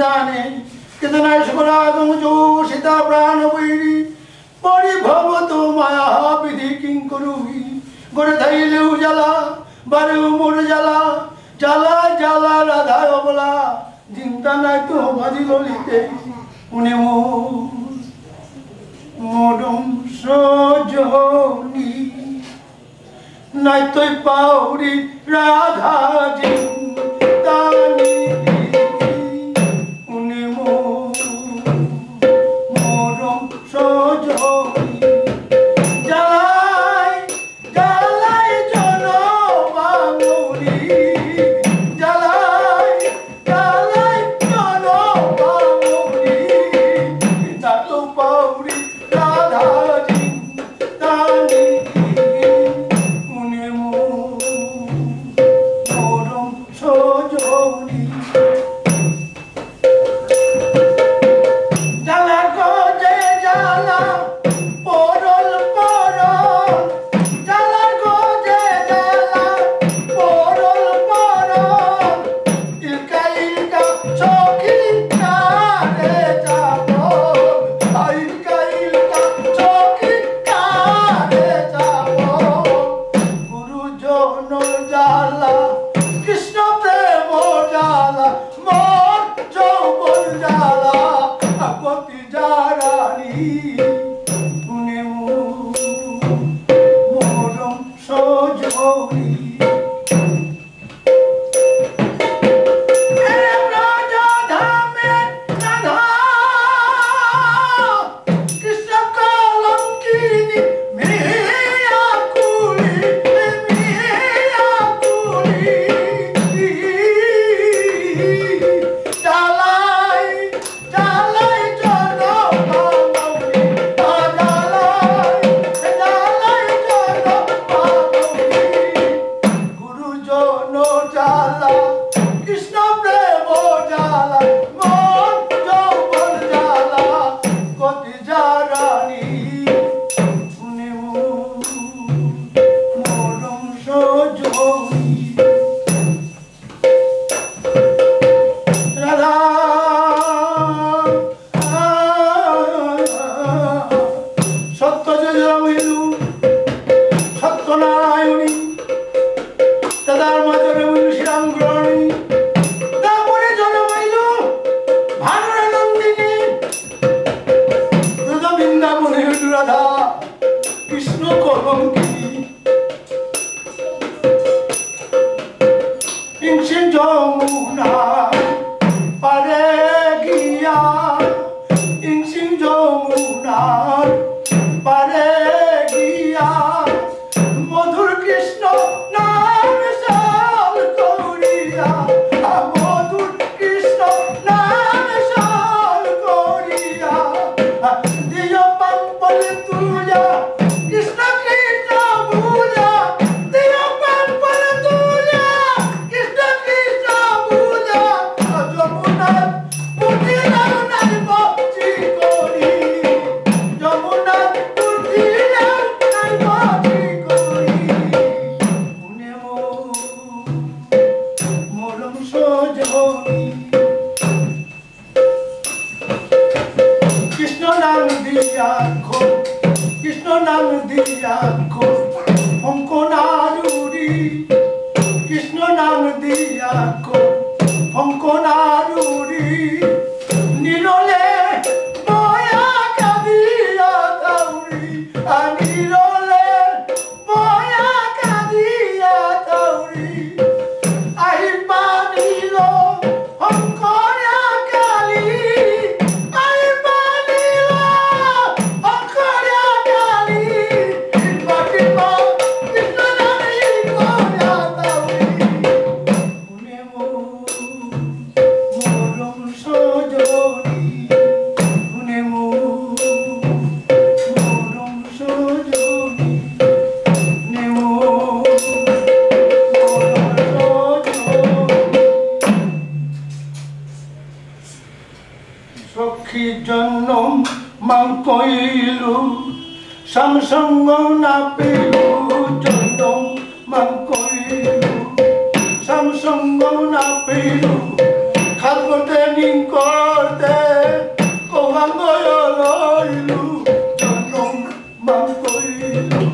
জানে কেতনায় শুকরাগম যোগ সীতা প্রাণ বৈরী পরিভবত মায়া বিধি কিং করুই গড়ে ধাইলে উজালা বারে মোর জ্বালা জ্বালা জ্বালা রাধা অবলা চিন্তা নাই তো বাজি ললিতে উনি মরম সজনী নাই তুই পাউরি রাধা জিন্দানি উনি মরম সজনী জ্বালাই জ্বালাই জনবাঙুরি জ্বালাই জ্বালাই জনবাঙুরি না তো Pauri Radha জিন্দানি Samsung na pilu jondong mangkoilu Samsung na pilu খাল করতে নিন করতে কোহাঙ্গয় লইলু জনম মান কইলু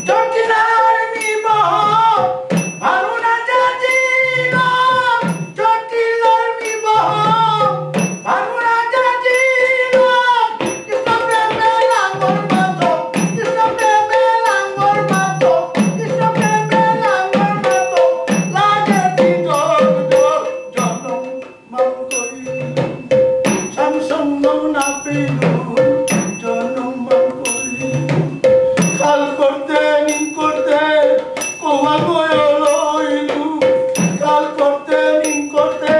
জটিলার মিবা ভানুনা জাজিল জটিলার মিবা ভানুনা জাজিল কৃষ্ণ প্রেমে লাঙ্গর মাতো কৃষ্ণ প্রেমে লাঙ্গর মাতো কৃষ্ণ প্রেমে লাঙ্গর মাতো লাগে বিজল জনম মান কইলু samsung na pilu জনম মান কইলু খাল করতে নিন করতে কোয়া গয় লইলু খাল করতে নিন করতে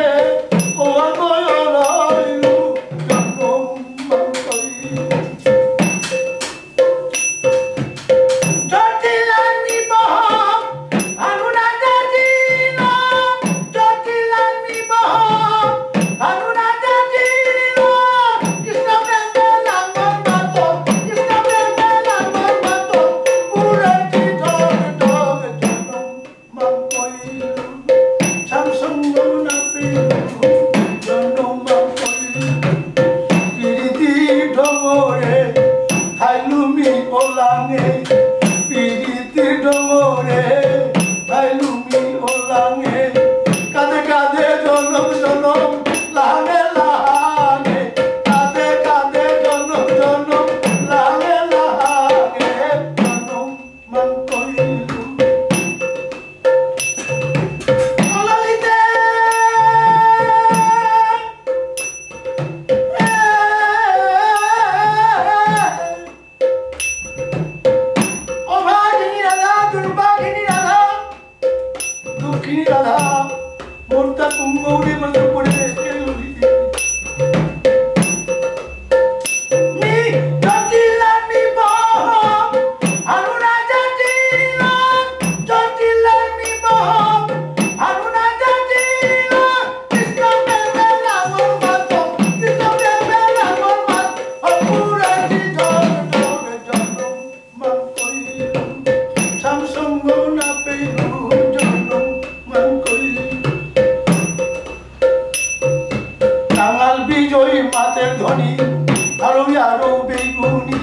কোয়া গয় লইলু জনম মান কইলু জটিলার বিবাহ ভানুনা জাজিল জটিলার বিবাহ ভানুনা জাজিল কৃষ্ণ প্রেমে লাঙ্গর মাতো কৃষ্ণ প্রেমে লাঙ্গর মাতো পুরতি ঢোক ঢোক জনম মান কইলু samsung na pilu জনম মান কইলু পিরিতি ঢমরে হাইলুমি ওলাঙে পিরিতি ঢমরে হাইলুমি ওলাঙে কাঁদে কাঁদে জনম জনম লাঙে লাঙে কাঁদে কাঁদে জনম জনম লাঙে লাঙে জনম মান কইলু অলালিতে অভাগিনী রাধা দুর্ভাগিনী রাধা দুঃখিনী রাধা মোরটা কুম্ভৌরি বলতে পড়ে মি জটিলার বিবাহ ভানুনা জাজিল জটিলার বিবাহ ভানুনা জাজিল কৃষ্ণ প্রেমে লাঙ্গর মাতো কৃষ্ণ প্রেমে লাঙ্গর মাতো পুরতি ঢোক ঢোক জনম মান কইলু samsung na pilu জনম মান কইলু কাঙাল বিজয়ী মাতের ধ্বনি আরো আরো বেগুনি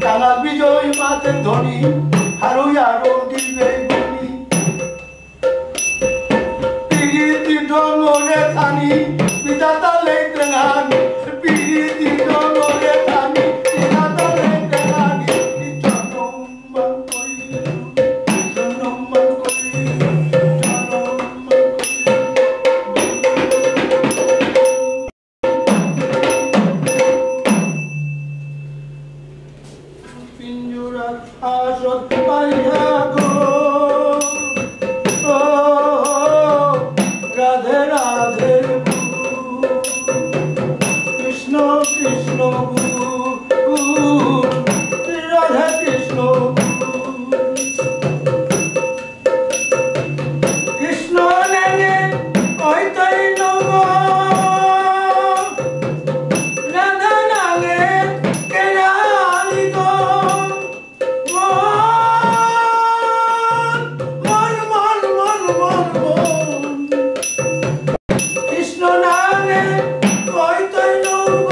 কাঙাল বিজয়ী মাতের ধ্বনি আরো আরো বেগুনি পিরিতি ডঙ্গরে থানি বিধাতা লেতে গানি পিরিতি ডঙ্গরে থানি বিধাতা লেতে গানি জনম মান কইলু জনম মান কইলু জনম মান কইলু পিঞ্জুরার আসত পাইয়া গো ও রাধে রাধে কৃষ্ণ কৃষ্ণ রাধে কৃষ্ণ কৃষ্ণ নেনে কইতই নব রাধা নাগে কেরালি গো মন মন মন মন মন কৃষ্ণ নাগে কইতই নব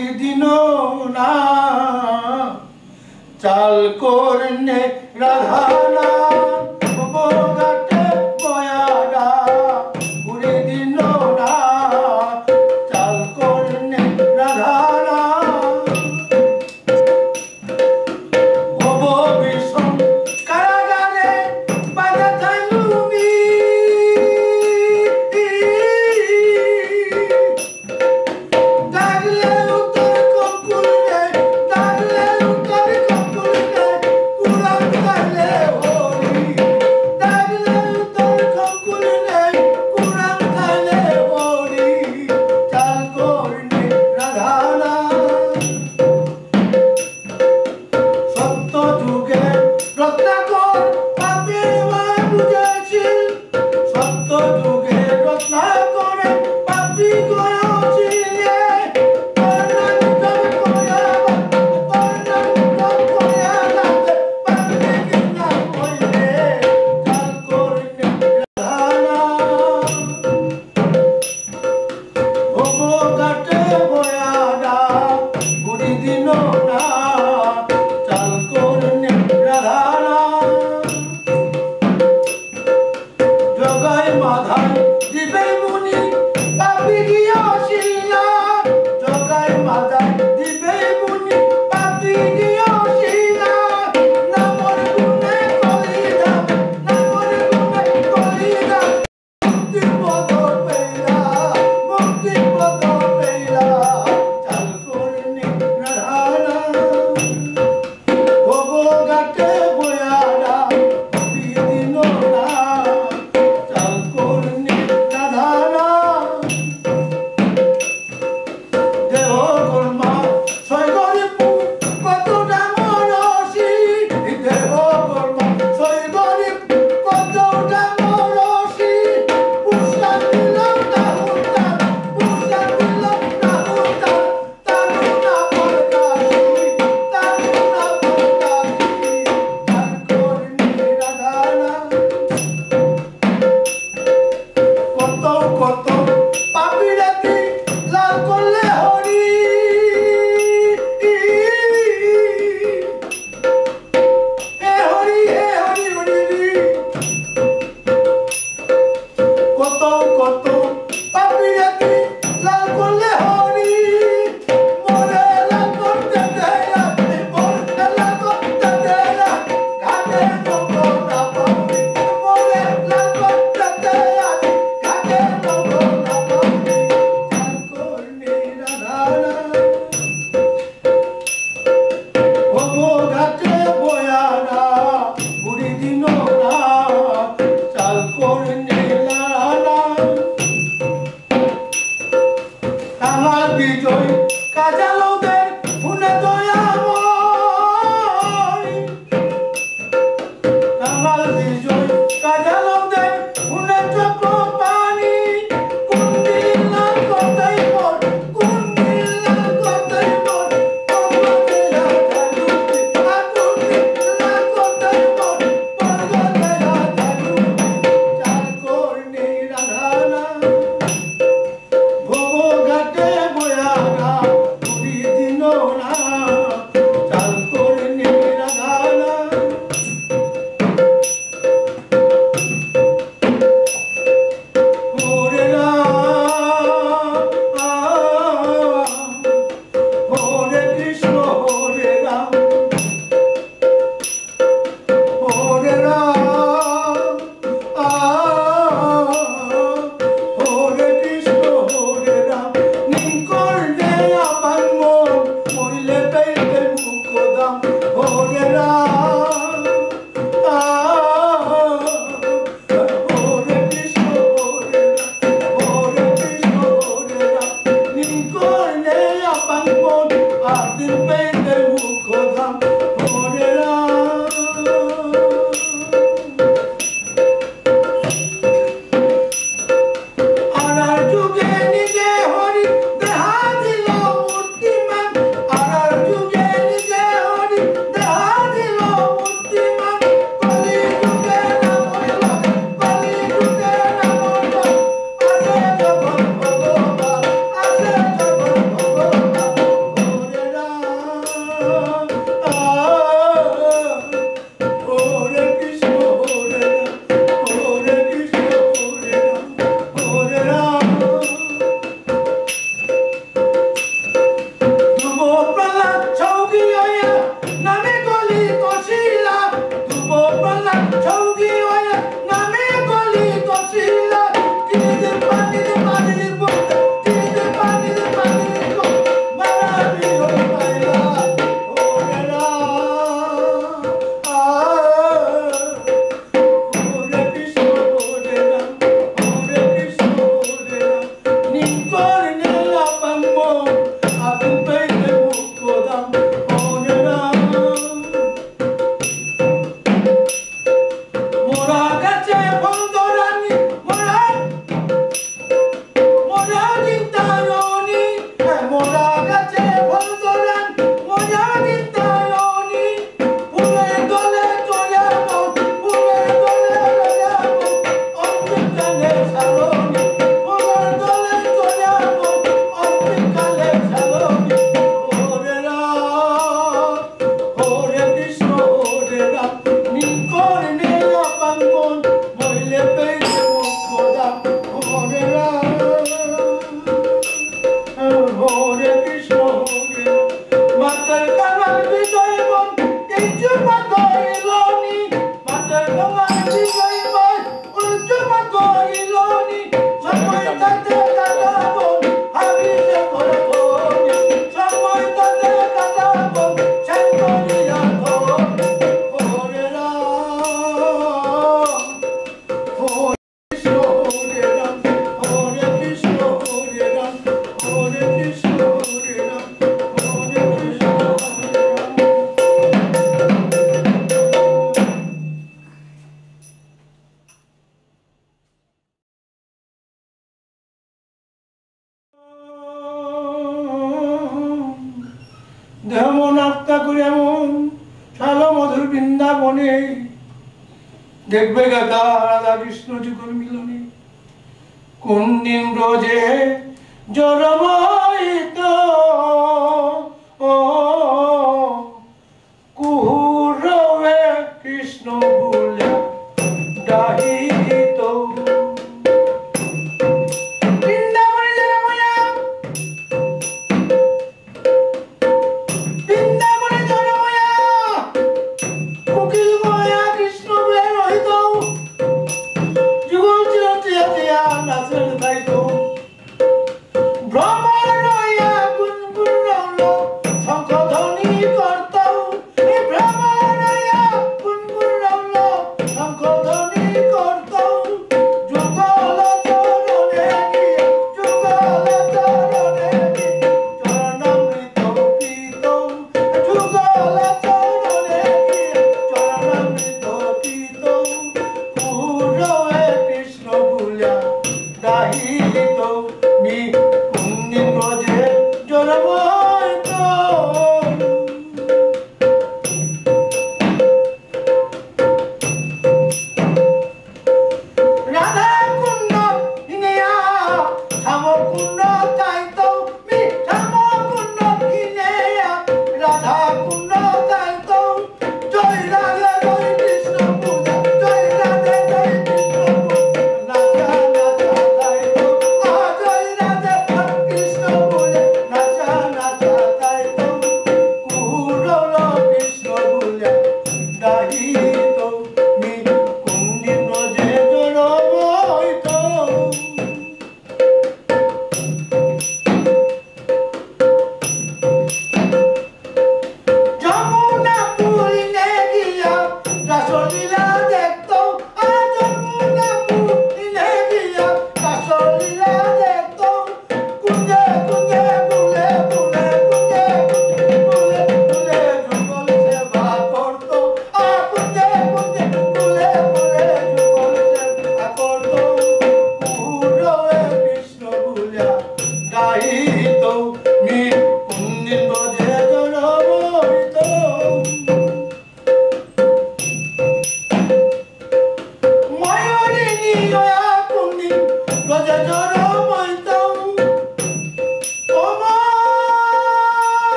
গুড়ি দিন না চাল করনে রাধানা ঘাটে বয়ারা গুড়ি দিন না চাল করনে রাধানা ভব বিষম কারাগারে বাধা থাইলুমি ডাকলে উত্তর কঙ্কুলে ডাকলে উত্তর কঙ্কুলে কুরান গাইলে হরি ডাকলে উত্তর কঙ্কুলে কুরান গাইলে হরি চাল করনে রাধানা সত্য যুগে রত্নাকর পাপে বুঝেছিল সত্য যুগে রত্নাকরে পাপি গয়েছিলে ঘাটে বয়াডা গুড়ি দিন না চাল করনে রাধানা জগায় মাধায় দিবে মুনি পাপি গিয়েছিলা জগায় মাধায় দিবে মুনি পাপি গিয়েছিলা নামর গুণে কলিদা নামর গুণে কলিদা মুক্তি পদ পেলা মুক্তি পদ পেলা চাল করনে রাধানা ভব ঘাটে বয়ারা গুড়ি দিন না চাল করনে রাধানা দেহ কর্মা সৈগরিপুর কতটা মরসি দেহ কর্মা সৈগরিপুর কতটা মরসি পুষা দিল না হুতা পুষা দিল না হুতা তারুণা পরকাশি তারুণা পরকাশি চাল করনে রাধানা কত কত পাপিরাতি লাল করলে হরি হে হরি হরি কত কত পাপিরাতি লাল করলে হরি মোরে লাল করতে দেয়া মোরে লাল করতে দেয়া ঘাটে নৌকোটা পাবি মোরে লাল করতে দেয়া ঘাটে নৌকোটা পাবি চাল করনে রাধানা ভব ঘাটে বয়ারা গুড়ি দিন না চাল করনে রাধানা কাঙাল বিজয় কাজালদের শুনে দয়াময় কাঙাল বিজয় কাজালদের শুনে চক্র পানি কুন্দিলা কতই মোর কুন্দিলা কতই মোর পর্বতেরা থাকুতি কুন্দিলা কতই মোর পর্বতেরা থাকুতি চাল করনে রাধানা ভব ঘাটে বয়ারা গুড়ি দিন না চাল করনে রাধানা হরে রাম হরে কৃষ্ণ হরে রাম হরে রাম হরে কৃষ্ণ হরে রাম নিকর্ণে আপান মন মরিলে পেইতে মুখদাম হরে রাম হরে কৃষ্ণ হরে রাম হরে কৃষ্ণ হরে রাম নিকর্ণে আপান মন আদিন পেইতে মুখদাম হরে রাম আনার যুগে নিজে হরি দেহা দিল মূর্তিমান আনার যুগে নিজে হরি দেহা দিল মূর্তিমান কলি যুগে নাম হইল কলি যুগে নাম হইল আসে যখন ভগবান আসে যখন ভগবান দেহ মন আত্মা করে এমন সালো মধুর বৃন্দাবনে দেখবে গাথা রাধা কৃষ্ণ যুগল মিলনে কোন দিন ব্রজে জড়ময়িত কুহুরবে কৃষ্ণ বলে ডাহিত বৃন্দাবনে জড়ময়া বৃন্দাবনে জড়ময়া কোকিল মায়া কৃষ্ণ বলে রহিত যুগল চিরচিয়া নাচের দায়িত্ব ভ্রমণ রইয়া গুনগুন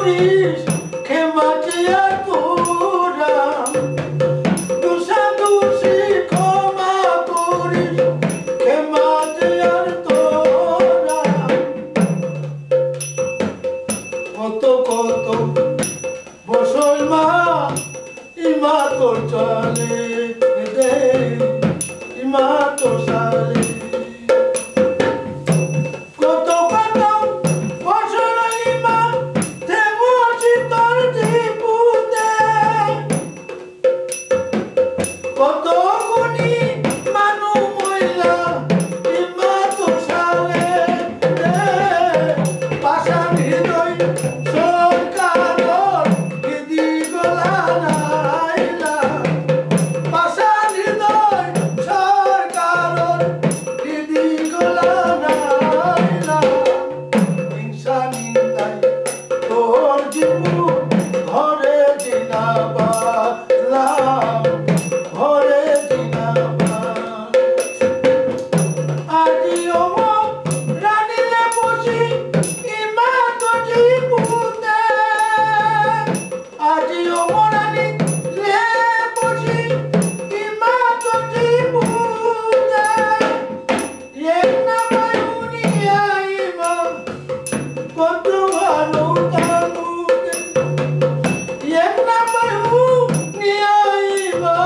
করিস ক্ষমা চেয়ে তোরা দোষা দোষী ক্ষমা করিস ক্ষমা চেয়ে তোরা কত কত বছর মা ইমা তোর চলে দে ইমা তোর সালে কত কত বছর ইমা দেবছি তোর জীবনে কত গুণী মানু মহিলা ইমা তোর সালে দে পাষাণ হৃদয় সরকার দিদি গলা নাইলা পাষাণ হৃদয় সরকার দিদি গলা নাইলা হিংসা নিন্দাই তোর জীবন ঘরে দিনা বালাম ঘরে দিনা আজিও রানিলে বসি ইমা তো জীবনে আজিও রানিলে বসি ইমা তো জীবনে এক না পায়ুনি আইমা কত ভালো তানুতে এক না পায়ুনি আইমা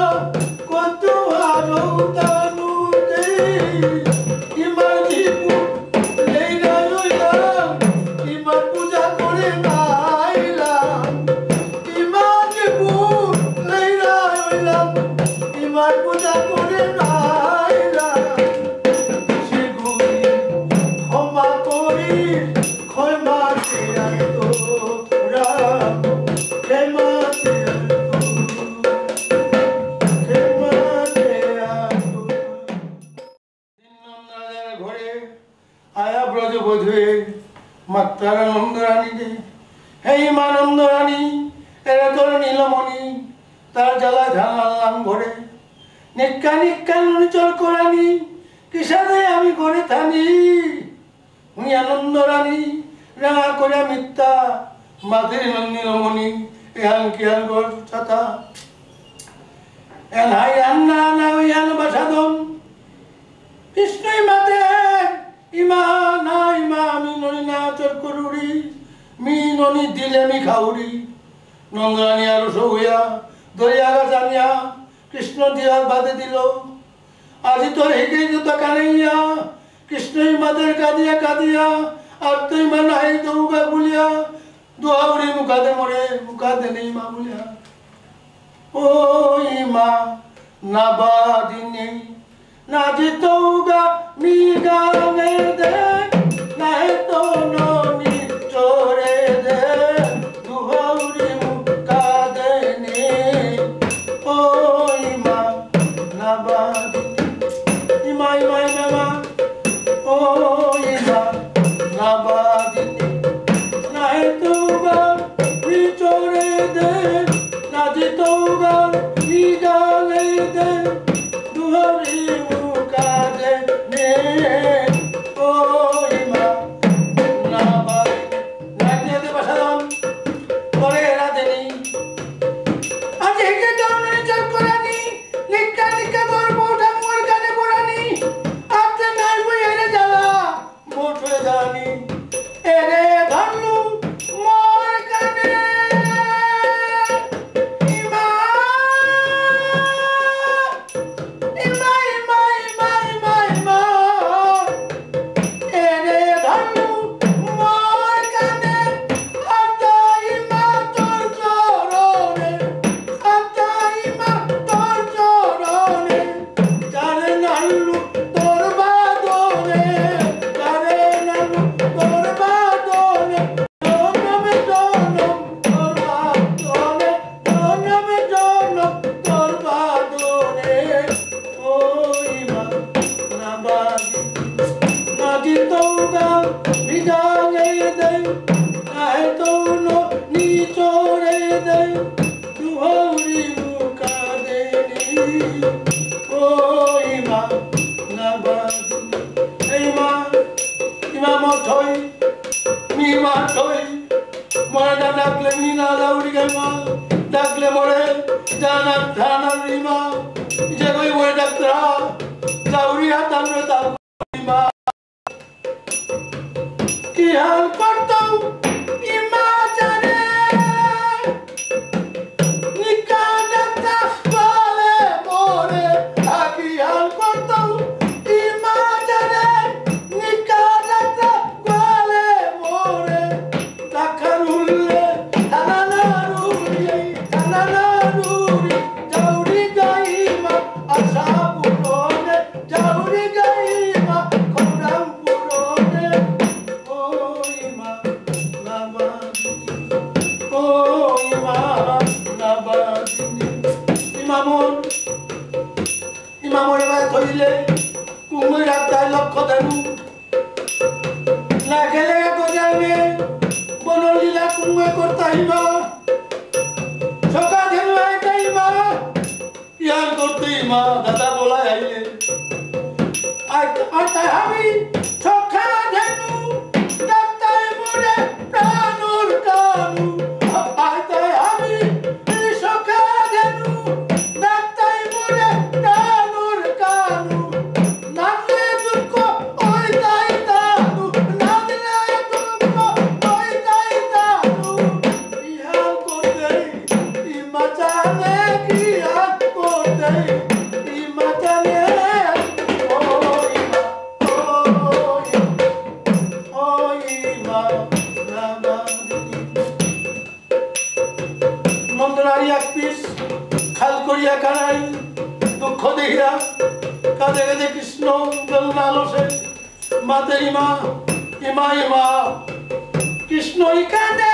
কত ভালো তানুতে ইমার জীবন লেইলা লইলাম ইমার পূজা করে নাইলাম ইমার জীবন লেইলা লইলাম ইমার পূজা করে নাইলাম সেগুলি ক্ষমা করি ক্ষমা চেয়ে তোরা ক্ষমা চেয়ে ক্ষমা চেয়ে ঘরে আয়া ব্রজ বধুয়ে মাত্রার আনন্দ রানী দে হে মানন্দ রানী এরা তোর নীলমণি তার জ্বালা ঝালাম ঘরে নিক্কা নিক্কা চল করানি কিসাদে আমি ঘরে থানি উনি আনন্দ রানী রাঙা করে মিথ্যা মাধুরী নীলমণি এহান কিয়ান গর ছাতা এন হাই আন্না না ইহান বাসাদন কৃষ্ণই মাতে ইমা না ইমা আমি ননি না চর করুরি মি ননি দিলে মি খাউরি নন্দরানী আর সৌয়া দরিয়াগা জানিয়া কৃষ্ণ দিয়া বাদে দিল আজি তোর হেগে যত কানাইয়া কৃষ্ণই মাদের কাঁদিয়া কাঁদিয়া আর তুই মা নাই দৌগা বলিয়া দোহাউরি মুখাদে মরে মুখাদে নেই মা বলিয়া ও ইমা না বাদি নেই না জিতৌগা মি গানে দে না তো ননি চোরে দে দুহাউরি মুখাদে নেই ও ইমা না বাদি ইমা ইমা ইমা ও ইমা না বাদি না তোগা মি চোরে দে না জিতৌগা মি গানে দে দুহাউরি মুখাদে নেই ও ইমা না বাদি না দিয়ে বাসালাম পরে এরা দেনি আজ হেগে টাউনে চল করানি নিক্কা নিক্কা তোর বউটা মোর কানে পড়ানি আপনি নাই বই এনে জ্বালা মোট হয়ে জানি এরে ধরলু মোর কানে ইমা ইমা ইমা ইমা ইমা ইমা এরে ধরলু মোর কানে আতা ইমা তোর চরণে আতা ইমা তোর চরণে কারে নালু তোর বাদনে কারে নালু তোর বাদনে জনমে জনম তোর বাদনে জনমে জনম তোর বাদনে ও ইমা না বাদি না জিতৌগা বিজানে দে না তো নি চোরে দে দুহাউরি মুখাদে নেই ও ইমা না বাদি ইমা ইমা মথই মি মাথই মনে ডাকলে মিনা দাউরি মা ডাকলে মরে জানা ধানা রিমা যে কই বই ডাক্তার দাউরি হাতাম রে দাউরি মা কি হাল করতাম ইমা জানে নিকা ডাক্তার বলে মরে কি হাল করতাম ইমা জানে নিকা ডাক্তার বলে মরে ডাক্তার উল্লে ইমামরে ভাই ধরিলে কুমুই রাখতায় লক্ষ্য দেনু না খেলে গজাবে বনলীলা কুমুই করতাইবা সকা ধেনু আইতাইবা ইয়ার করতেইমা দাদা বলাই আইলে আইতাই আমি সকা ধেনু ডাক্তাই মরে প্রাণুর কানু আইতাই আমি সকা ধেনু ডাক্তাই মরে প্রাণুর কানু নামলে দুঃখ ওই তাই তানু নামলে দুঃখ ওই তাই তানু ইহাল করতে ইমা জানে কি হাল করতে ইমা জানে ও ইমা নন্দনারী এক পিস খাল করিয়া কানাই দুঃখ দেখিয়া কাঁদে কাঁদে কৃষ্ণ বেলনা আলসে মাতে ইমা ইমা ইমা কৃষ্ণই কাঁদে